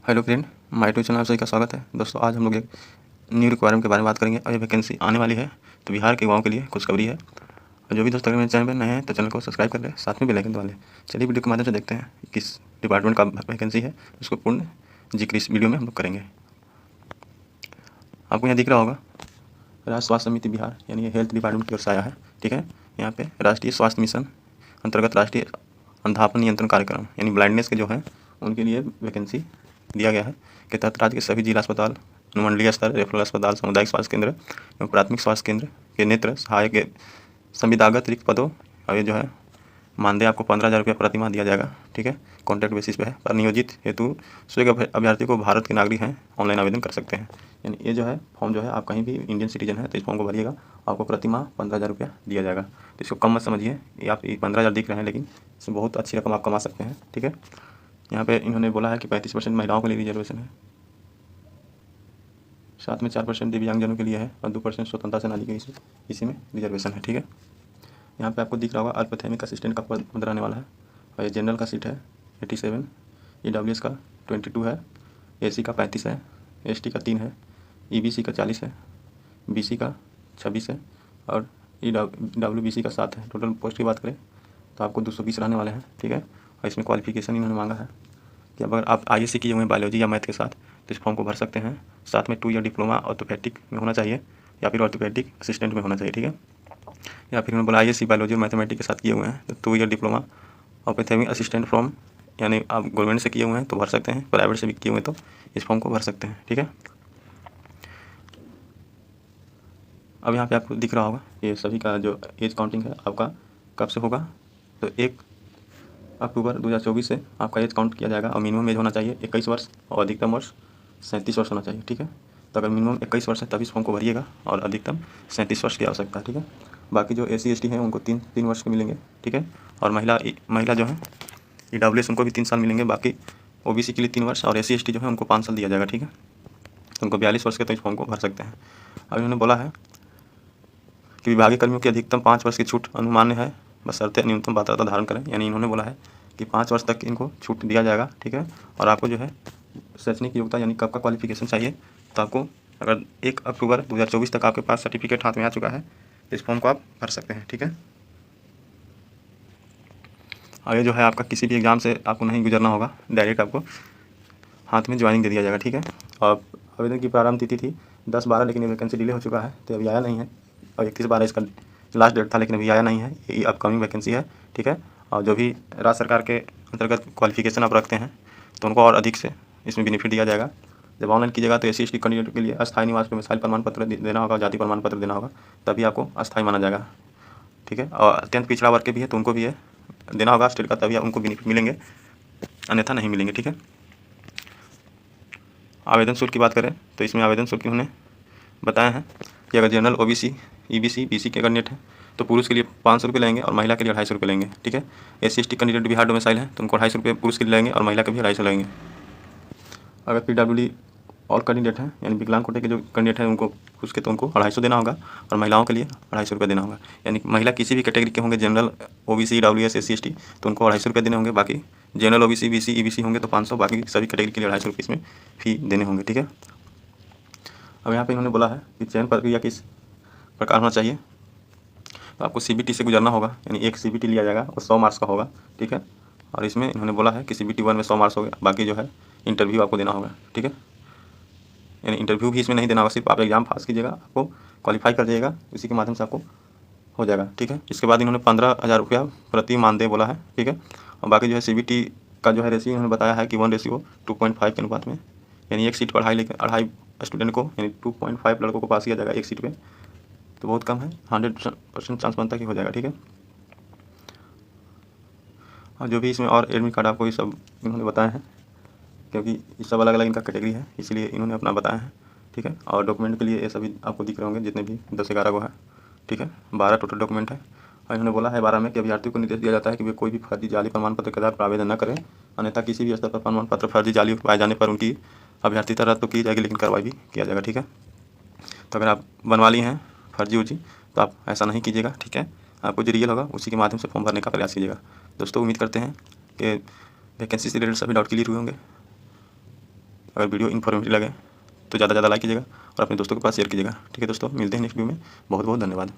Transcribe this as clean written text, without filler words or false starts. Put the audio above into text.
Hello friend, my YouTube channel आप सभी का स्वागत है। दोस्तों, आज हम लोग एक न्यू रिक्वायरमेंट के बारे में बात करेंगे और ये वैकेंसी आने वाली है, तो बिहार के युवाओं के लिए खुशखबरी है। और जो भी दोस्त अगर मेरे चैनल पर नए हैं तो चैनल को सब्सक्राइब कर लें, साथ में बेल आइकन दबा लें। चलिए वीडियो के माध्यम से देखते हैं किस डिपार्टमेंट का वैकेंसी है, उसको पूर्ण जिक्र इस वीडियो में हम लोग करेंगे। आपको यहाँ दिख रहा होगा राज्य स्वास्थ्य समिति बिहार, यानी ये हेल्थ डिपार्टमेंट की ओर से आया है। ठीक है, यहाँ पे राष्ट्रीय स्वास्थ्य मिशन अंतर्गत राष्ट्रीय अंधापन नियंत्रण कार्यक्रम यानी ब्लाइंडनेस के जो है उनके लिए वैकेंसी दिया गया है के तहत राज्य के सभी जिला अस्पताल, अनुमंडलीय स्तर, रेफरल अस्पताल, सामुदायिक स्वास्थ्य केंद्र एवं प्राथमिक स्वास्थ्य केंद्र के नेत्र सहायक के संविदागत रिक्त पदों और ये जो है मानदेय आपको 15,000 रुपया प्रति माह दिया जाएगा। ठीक है, कॉन्ट्रैक्ट बेसिस पे है। पर नियोजित हेतु स्वीकृत अभ्यर्थी को भारत के नागरिक हैं, ऑनलाइन आवेदन कर सकते हैं। यानी ये जो है फॉर्म जो है आप कहीं भी इंडियन सिटीजन है तो इस फॉर्म को भरिएगा, आपको प्रति माह 15,000 रुपया दिया जाएगा। तो इसको कम मत समझिए, ये आप 15,000 दिख रहे हैं लेकिन इसमें बहुत अच्छी रकम आप कमा सकते हैं। ठीक है, यहाँ पे इन्होंने बोला है कि 35% महिलाओं के लिए रिजर्वेशन है, साथ में 4% दिव्यांगजनों के लिए है और 2% स्वतंत्रता सेनानी के इसी में रिजर्वेशन है। ठीक है, यहाँ पे आपको दिख रहा होगा अल्पथैमिक असिस्टेंट का पद रहने वाला है और ये जनरल का सीट है 87, EWS का 22 है, AC का 35 है, ST का 3 है, EBC का 40 है, BC का 26 है और WBC का 7 है। टोटल पोस्ट की बात करें तो आपको 220 रहने वाले हैं। ठीक है, और इसमें क्वालिफिकेशन इन्होंने मांगा है कि अगर आप ISC किए हुए हैं बायोलॉजी या मैथ के साथ तो इस फॉर्म को भर सकते हैं। साथ में 2 ईयर डिप्लोमा ऑर्थोपेडिक में होना चाहिए या फिर ऑर्थोपेडिक असिस्टेंट में होना चाहिए। ठीक है, या फिर उन्होंने बोला ISC बायोलॉजी और मैथमेटिक्स के साथ किए हुए हैं तो 2 year diploma orthopaedic assistant from, यानी आप गवर्नमेंट से किए हुए हैं तो भर सकते हैं, प्राइवेट से भी किए हुए हैं तो इस फॉर्म को भर सकते हैं। ठीक है, अब यहाँ पे आपको दिख रहा होगा ये सभी का जो एज काउंटिंग है आपका कब से होगा, तो 1 अक्टूबर 2024 से आपका एज काउंट किया जाएगा और मिनिमम एज होना चाहिए 21 वर्ष और अधिकतम वर्ष 37 वर्ष होना चाहिए। ठीक है, तो अगर मिनिमम 21 वर्ष है तभी इस फॉर्म को भरिएगा और अधिकतम 37 वर्ष की आवश्यकता है। ठीक है, बाकी जो SC ST हैं उनको 3 वर्ष के मिलेंगे। ठीक है, और महिला जो है EWS उनको भी 3 साल मिलेंगे। बाकी OBC के लिए 3 वर्ष और SC ST जो है उनको 5 साल दिया जाएगा। ठीक है, तो उनको 42 वर्ष के तो इस फॉर्म को भर सकते हैं। अब इन्होंने बोला है कि विभागीय कर्मियों की अधिकतम 5 वर्ष की छूट अनुमान्य है, बशर्ते न्यूनतम पात्रता धारण करें। यानी इन्होंने बोला है कि 5 वर्ष तक इनको छूट दिया जाएगा। ठीक है, और आपको जो है शैक्षणिक योग्यता यानी कब का क्वालिफिकेशन चाहिए, तो आपको अगर 1 अक्टूबर 2024 तक आपके पास सर्टिफिकेट हाथ में आ चुका है तो इस फॉर्म को आप भर सकते हैं। ठीक है, आगे जो है आपका किसी भी एग्ज़ाम से आपको नहीं गुजरना होगा, डायरेक्ट आपको हाथ में ज्वाइनिंग दे दिया जाएगा। ठीक है, और आवेदन की प्रारंभ तिथि थी 10/12, लेकिन ये वैकेंसी डिले हो चुका है तो अभी आया नहीं है, और 31/12 इसका लास्ट डेट था लेकिन अभी आया नहीं है। ये अपकमिंग वैकेंसी है। ठीक है, और जो भी राज्य सरकार के अंतर्गत क्वालिफिकेशन आप रखते हैं तो उनको और अधिक से इसमें बेनिफिट दिया जाएगा। जब ऑनलाइन कीजिएगा तो SC ST कैंडिडेट के लिए अस्थायी निवास पर मिसाइल प्रमाण पत्र देना होगा, जाति प्रमाण पत्र देना होगा, तभी आपको अस्थायी माना जाएगा। ठीक है, और अत्यंत पिछड़ा वर्ग के भी है तो उनको भी ये देना होगा स्टेट का, तभी उनको बेनिफिट मिलेंगे, अन्यथा नहीं मिलेंगे। ठीक है, आवेदन शुल्क की बात करें तो इसमें आवेदन शुल्क उन्होंने बताया है कि अगर जनरल OBC EBC BC के कैंडिडेट हैं तो पुरुष के लिए 500 रुपये लेंगे और महिला के लिए 250 रुपये लेंगे। ठीक है, SC ST candidate Bihar domicile है तो उनको 250 रुपये पुरुष के लिए लेंगे और महिला के भी 250 लेंगे। अगर PWD और कैंडिडेट हैं यानी विकलांग कोटे के जो कैंडिडेट हैं उनको उसके तो उनको 250 देना होगा और महिलाओं के लिए 250 रुपये देना होगा। यानी महिला किसी भी कैटेगरी के होंगे, general OBC EWS SC ST, तो उनको 250 रुपये देने होंगे। बाकी जनरल OBC BC EBC होंगे तो 500, बाकी सभी कैटेगरी के लिए 250 रुपये इसमें फी देने होंगे। ठीक है, अब यहाँ पे इन्होंने बोला है कि चयन प्रक्रिया किस प्रकार होना चाहिए, तो आपको CBT से गुजरना होगा, यानी एक CBT लिया जाएगा और 100 मार्क्स का होगा। ठीक है, और इसमें इन्होंने बोला है कि CBT 1 में 100 मार्क्स हो गया, बाकी जो है इंटरव्यू आपको देना होगा। ठीक है, यानी इंटरव्यू भी इसमें नहीं देना होगा, सिर्फ आप एग्ज़ाम पास कीजिएगा, आपको क्वालिफाई कर जाइएगा, इसी के माध्यम से आपको हो जाएगा। ठीक है, इसके बाद इन्होंने 15,000 रुपया प्रति मानदेय बोला है। ठीक है, और बाकी जो है CBT का जो है रेशियो इन्होंने बताया है कि 1:2.5 के अनुपात में, यानी एक सीट पर 2.5 स्टूडेंट को, यानी 2.5 लड़कों को पास किया जाएगा एक सीट पे, तो बहुत कम है, 100% चांस बनता कि हो जाएगा। ठीक है, और जो भी इसमें और एडमिट कार्ड आपको ये सब इन्होंने बताया है, क्योंकि ये सब अलग अलग इनका कैटेगरी है इसलिए इन्होंने अपना बताया है। ठीक है, और डॉक्यूमेंट के लिए ये सभी आपको दिख रहे होंगे जितने भी 10-11 को है। ठीक है, 12 टोटल डॉक्यूमेंट है, और इन्होंने बोला है 12 में कि अभ्यर्थियों को निर्देश दिया जाता है कि वे कोई भी फर्जी जाली प्रमाण पत्र के आधार पर आवेदन न करें, अन्यथा किसी भी स्तर पर प्रमाण पत्र फर्जी जाली पाए जाने पर उनकी अभ्यर्थिता रद्द तो की जाएगी लेकिन कार्रवाई भी किया जाएगा। ठीक है, तो अगर आप बनवा लिए हैं फर्जी उर्जी तो आप ऐसा नहीं कीजिएगा। ठीक है, आपको जो रियल होगा उसी के माध्यम से फॉर्म भरने का प्रयास कीजिएगा। दोस्तों, उम्मीद करते हैं कि वैकेंसी से रिलेटेड सभी डाउट क्लियर हुए होंगे। अगर वीडियो इन्फॉर्मेटिव लगे तो ज़्यादा से ज़्यादा लाइक कीजिएगा और अपने दोस्तों के पास शेयर कीजिएगा। ठीक है दोस्तों, मिलते हैं नेक्स्ट वीडियो में। बहुत बहुत धन्यवाद।